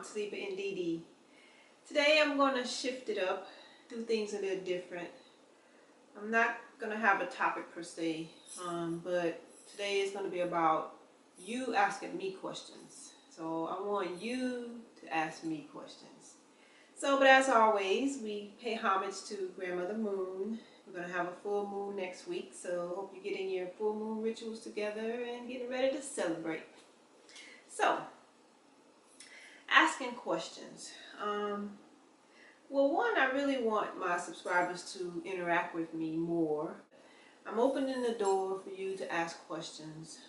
Sleeper and Dee. Today I'm going to shift it up, do things a little different. I'm not going to have a topic per se, but today is going to be about you asking me questions. So I want you to ask me questions. But as always, we pay homage to Grandmother Moon. We're going to have a full moon next week, so hope you're getting your full moon rituals together and getting ready to celebrate. So, asking questions. Well, one, I really want my subscribers to interact with me more. I'm opening the door for you to ask questions.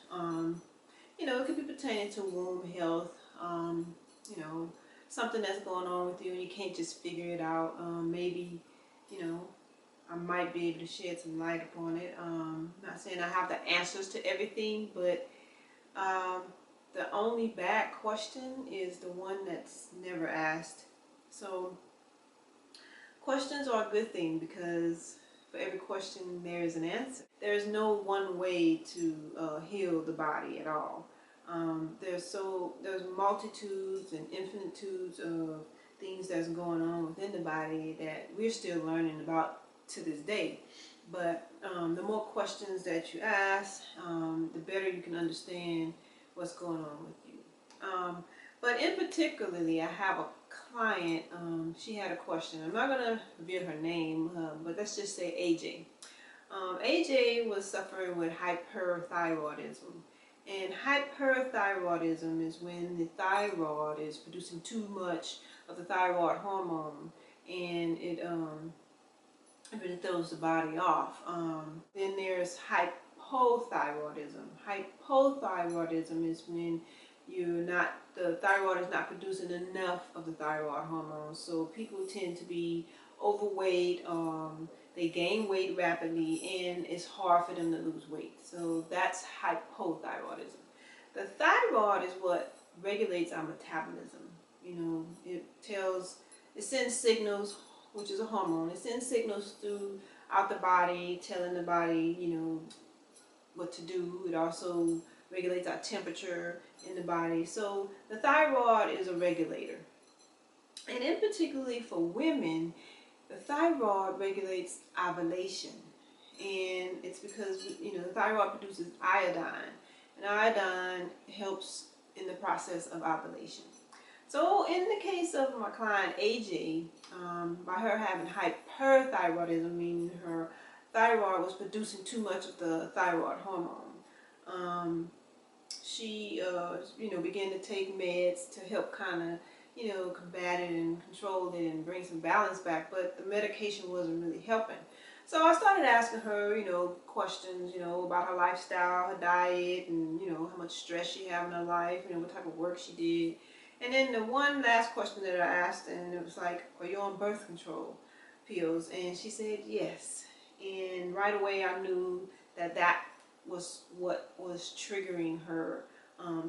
It could be pertaining to womb health, something that's going on with you and you can't just figure it out. Maybe, I might be able to shed some light upon it. Not saying I have the answers to everything, but the only bad question is the one that's never asked. So questions are a good thing because for every question there is an answer. There is no one way to heal the body at all. There's multitudes and infinitudes of things that's going on within the body that we're still learning about to this day. But the more questions that you ask, the better you can understand what's going on with you. But in particularly, I have a client, she had a question. I'm not going to reveal her name, but let's just say AJ. AJ was suffering with hyperthyroidism. And hyperthyroidism is when the thyroid is producing too much of the thyroid hormone, and it really throws the body off. Then there's hypothyroidism. Hypothyroidism is when the thyroid is not producing enough of the thyroid hormone. So people tend to be overweight, they gain weight rapidly, and it's hard for them to lose weight. So that's hypothyroidism. The thyroid is what regulates our metabolism. It sends signals, which is a hormone. It sends signals throughout the body, telling the body, what to do. It also regulates our temperature in the body. So the thyroid is a regulator. And in particularly for women, the thyroid regulates ovulation. And it's because, the thyroid produces iodine. And iodine helps in the process of ovulation. So in the case of my client AJ, by her having hyperthyroidism, meaning her thyroid was producing too much of the thyroid hormone, she began to take meds to help kind of combat it and control it and bring some balance back, but the medication wasn't really helping. So I started asking her questions about her lifestyle, her diet, and how much stress she had in her life, what type of work she did. And then the one last question that I asked, and it was like, are you on birth control pills? And she said yes. And right away I knew that was what was triggering her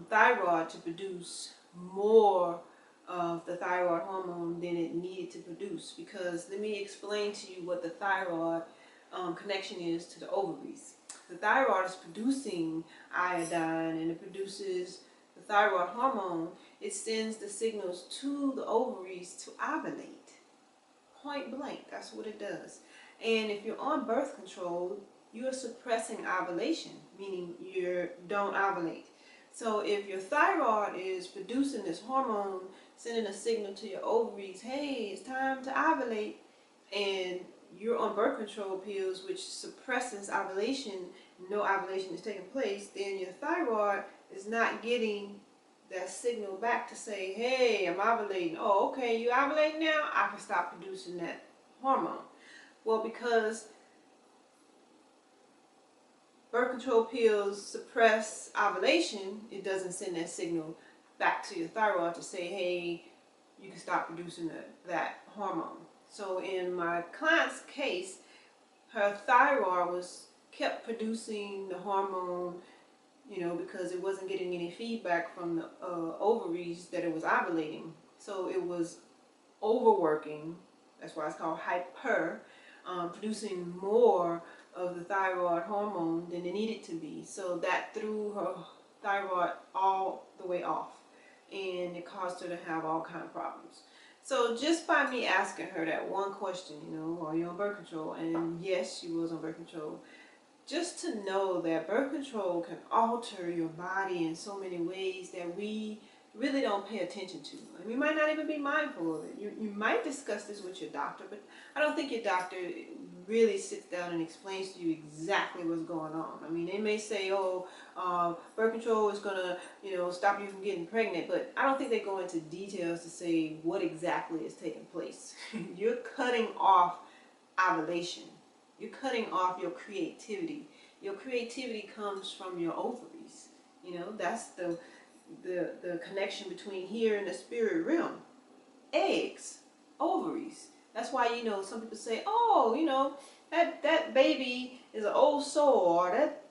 thyroid to produce more of the thyroid hormone than it needed to produce. Because let me explain to you what the thyroid connection is to the ovaries. The thyroid is producing iodine, and it produces the thyroid hormone. It sends the signals to the ovaries to ovulate. Point blank, that's what it does. And if you're on birth control, you're suppressing ovulation, meaning you don't ovulate. So if your thyroid is producing this hormone, sending a signal to your ovaries, hey, it's time to ovulate, and you're on birth control pills, which suppresses ovulation, no ovulation is taking place, then your thyroid is not getting that signal back to say, hey, I'm ovulating. Oh, okay, you ovulate now? I can stop producing that hormone. Well, because birth control pills suppress ovulation, it doesn't send that signal back to your thyroid to say, hey, you can stop producing that hormone. So in my client's case, her thyroid kept producing the hormone, because it wasn't getting any feedback from the ovaries that it was ovulating. So it was overworking, that's why it's called hyper, producing more of the thyroid hormone than it needed to be. So that threw her thyroid all the way off. and it caused her to have all kind of problems. So just by me asking her that one question, you know, are you on birth control? And yes, she was on birth control. Just to know that birth control can alter your body in so many ways that we really don't pay attention to. And we might not even be mindful of it. You might discuss this with your doctor, but I don't think your doctor really sits down and explains to you exactly what's going on. I mean, they may say, oh, birth control is going to, you know, stop you from getting pregnant, but I don't think they go into details to say what exactly is taking place. You're cutting off ovulation. You're cutting off your creativity. Your creativity comes from your ovaries. You know, that's the connection between here and the spirit realm. Eggs, ovaries. That's why, you know, some people say, oh, you know, that baby is an old soul, or that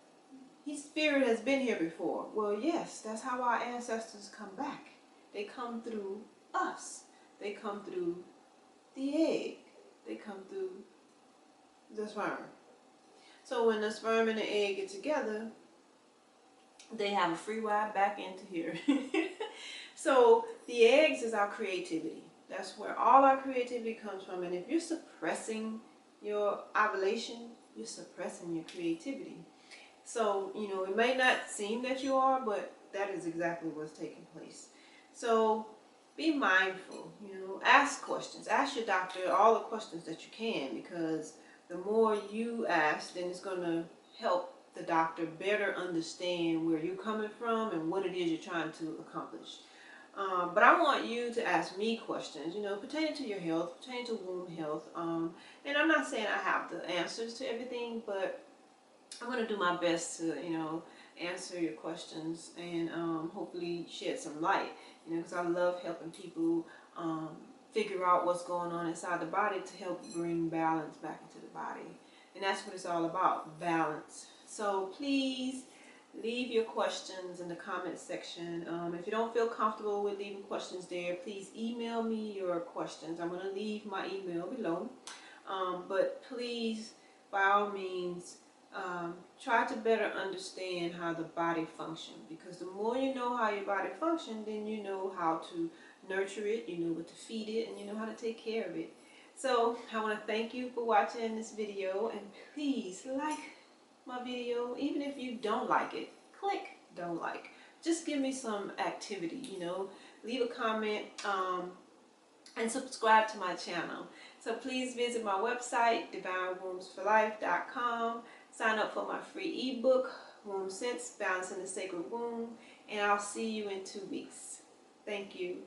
his spirit has been here before. Well, yes, that's how our ancestors come back. They come through us. They come through the egg. They come through the sperm. So when the sperm and the egg get together, they have a free ride back into here. So the eggs is our creativity. That's where all our creativity comes from. And if you're suppressing your ovulation, you're suppressing your creativity. So, you know, it may not seem that you are, but that is exactly what's taking place. So be mindful, you know, ask questions. Ask your doctor all the questions that you can, because the more you ask, then it's going to help the doctor better understand where you're coming from and what it is you're trying to accomplish. But I want you to ask me questions, you know, pertaining to your health, pertaining to womb health. And I'm not saying I have the answers to everything, but I'm going to do my best to, you know, answer your questions and hopefully shed some light, you know, because I love helping people figure out what's going on inside the body to help bring balance back into the body. And that's what it's all about, balance. So please leave your questions in the comment section. If you don't feel comfortable with leaving questions there, please email me your questions. I'm going to leave my email below. But please, by all means, try to better understand how the body functions, because the more you know how your body functions, then you know how to nurture it, you know what to feed it, and you know how to take care of it. So I want to thank you for watching this video, and please like my video. Even if you don't like it, click don't like. Just give me some activity, you know, leave a comment and subscribe to my channel. So please visit my website, divinewombsforlife.com. Sign up for my free ebook, Womb Sense, Balancing the Sacred Womb, and I'll see you in 2 weeks. Thank you.